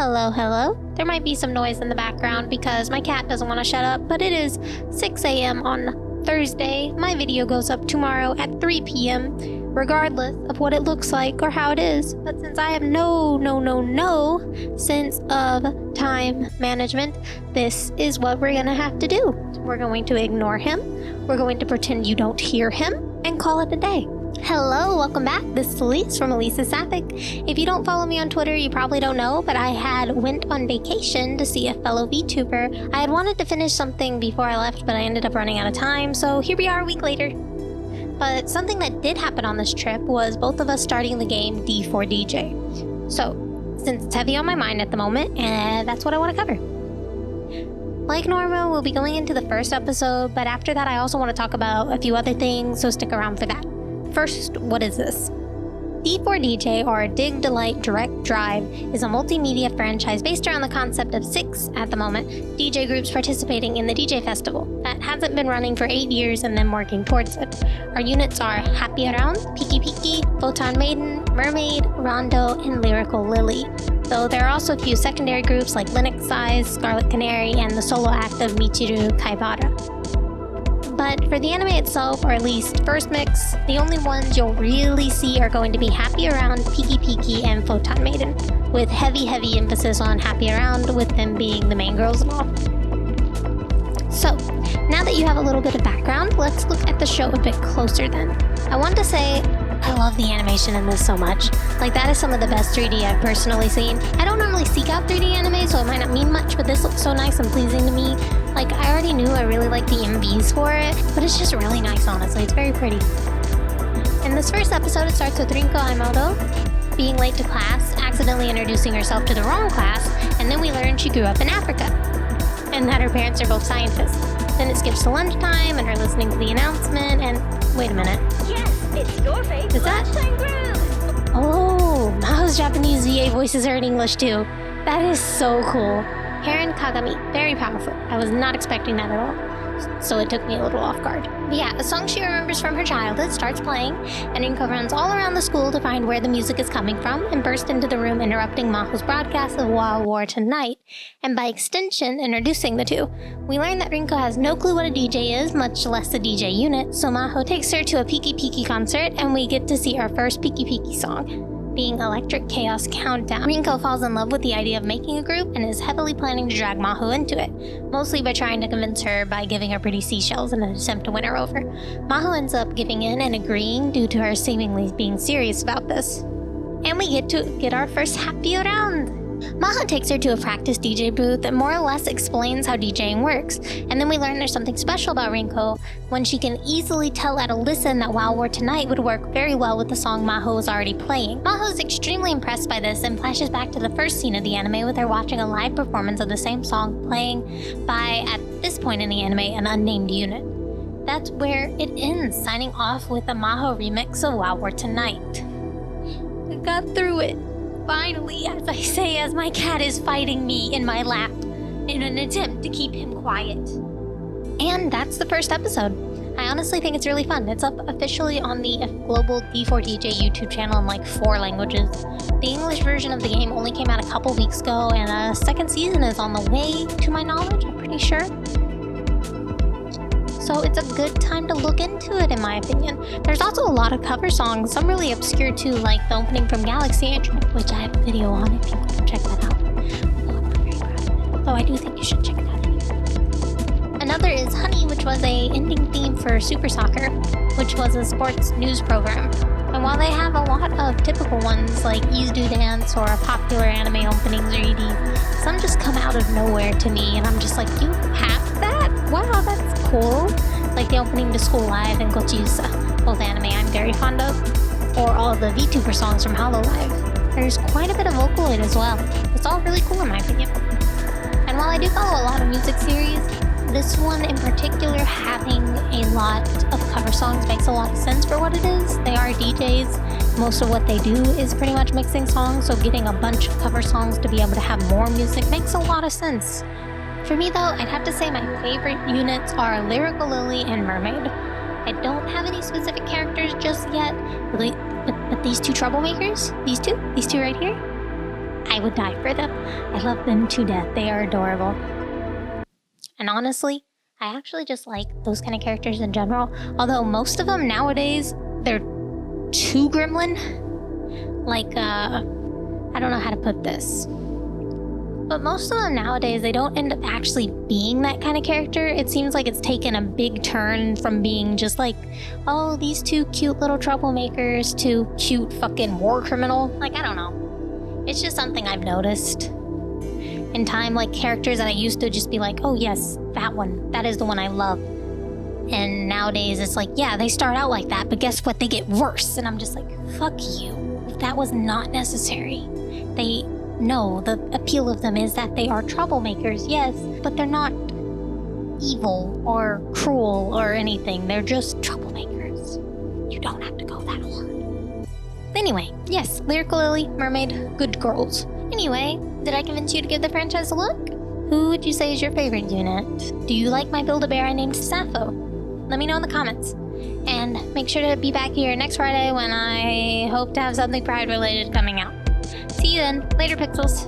Hello, hello. There might be some noise in the background because my cat doesn't want to shut up, but it is 6 a.m. on Thursday. My video goes up tomorrow at 3 p.m., regardless of what it looks like or how it is. But since I have no sense of time management, this is what we're gonna have to do. We're going to ignore him, we're going to pretend you don't hear him, and call it a day. Hello, welcome back. This is Elise from Elisa Sapphic. If you don't follow me on Twitter, you probably don't know, but I went on vacation to see a fellow VTuber. I had wanted to finish something before I left, but I ended up running out of time, so here we are a week later. But something that did happen on this trip was both of us starting the game D4DJ. So, since it's heavy on my mind at the moment, and that's what I want to cover. Like normal, we'll be going into the first episode, but after that I also want to talk about a few other things, so stick around for that. First, what is this? D4DJ, or Dig, Delight, Direct, Drive, is a multimedia franchise based around the concept of 6, at the moment, DJ groups participating in the DJ Festival that hasn't been running for 8 years and then working towards it. Our units are Happy Around, Piki Piki, Photon Maiden, Mermaid, Rondo, and Lyrical Lily. Though there are also a few secondary groups like Linux Size, Scarlet Canary, and the solo act of Michiru Kaibara. But for the anime itself, or at least first mix, the only ones you'll really see are going to be Happy Around, Piki Piki, and Photon Maiden, with heavy emphasis on Happy Around, with them being the main girls and all. So, now that you have a little bit of background, let's look at the show a bit closer then. I want to say, I love the animation in this so much. Like, that is some of the best 3D I've personally seen. I don't normally seek out 3D anime, so it might not mean much, but this looks so nice and pleasing to me. Like, I already knew I really liked the MVs for it, but it's just really nice, honestly. It's very pretty. In this first episode, it starts with Rinko Aimoto being late to class, accidentally introducing herself to the wrong class, and then we learn she grew up in Africa, and that her parents are both scientists. Then it skips to lunchtime, and her listening to the announcement, and wait a minute. Yes, it's your fate. Is that? Oh, Maho's Japanese VA voices are in English too. That is so cool. Heron Kagami, very powerful. I was not expecting that at all, so it took me a little off guard. But yeah, a song she remembers from her childhood starts playing, and Rinko runs all around the school to find where the music is coming from, and bursts into the room interrupting Maho's broadcast of Wild War Tonight, and by extension, introducing the two. We learn that Rinko has no clue what a DJ is, much less a DJ unit, so Maho takes her to a Piki Piki concert, and we get to see our first Piki Piki song, being Electric Chaos Countdown. Rinko falls in love with the idea of making a group and is heavily planning to drag Maho into it, mostly by trying to convince her by giving her pretty seashells in an attempt to win her over. Maho ends up giving in and agreeing due to her seemingly being serious about this. And we get to get our first Happy Around. Maho takes her to a practice DJ booth that more or less explains how DJing works, and then we learn there's something special about Rinko when she can easily tell at a listen that Wild War Tonight would work very well with the song Maho was already playing. Maho is extremely impressed by this and flashes back to the first scene of the anime with her watching a live performance of the same song playing by, at this point in the anime, an unnamed unit. That's where it ends, signing off with a Maho remix of Wild War Tonight. I got through it. Finally, as I say, as my cat is fighting me in my lap in an attempt to keep him quiet. And that's the first episode. I honestly think it's really fun. It's up officially on the global D4DJ YouTube channel in like 4 languages. The English version of the game only came out a couple weeks ago, and a second season is on the way, to my knowledge, I'm pretty sure. So it's a good time to look into it, in my opinion. There's also a lot of cover songs, some really obscure too, like the opening from Galaxy Intro, which I have a video on if you want to check that out. Although I'm not very proud of it. Although I do think you should check it out anyway. Another is Honey, which was a ending theme for Super Soccer, which was a sports news program. And while they have a lot of typical ones like Ease Do Dance or popular anime openings or EDs, some just come out of nowhere to me, and I'm just like, you have that? Wow, that's cool. Like the opening to School Live and Gochiusa, both anime I'm very fond of, or all of the VTuber songs from Hololive. There's quite a bit of Vocaloid as well. It's all really cool in my opinion. And while I do follow a lot of music series, this one in particular, having a lot of cover songs makes a lot of sense for what it is. They are DJs. Most of what they do is pretty much mixing songs, so getting a bunch of cover songs to be able to have more music makes a lot of sense. For me though, I'd have to say my favorite units are Lyrical Lily and Mermaid. I don't have any specific characters just yet, but these two troublemakers, these two right here, I would die for them. I love them to death. They are adorable. And honestly, I actually just like those kind of characters in general. Although most of them nowadays, they're too gremlin. Like, I don't know how to put this. But most of them nowadays, they don't end up actually being that kind of character. It seems like it's taken a big turn from being just like, oh, these two cute little troublemakers to cute fucking war criminal. Like, I don't know. It's just something I've noticed. In time, like characters that I used to just be like, oh yes, that one. That is the one I love. And nowadays it's like, yeah, they start out like that, but guess what? They get worse. And I'm just like, fuck you. That was not necessary. No, the appeal of them is that they are troublemakers, yes, but they're not evil or cruel or anything. They're just troublemakers. You don't have to go that hard. Anyway, yes, Lyrical Lily, Mermaid, good girls. Anyway, did I convince you to give the franchise a look? Who would you say is your favorite unit? Do you like my Build-A-Bear I named Sappho? Let me know in the comments. And make sure to be back here next Friday when I hope to have something Pride related coming out. See you then. Later, Pixels.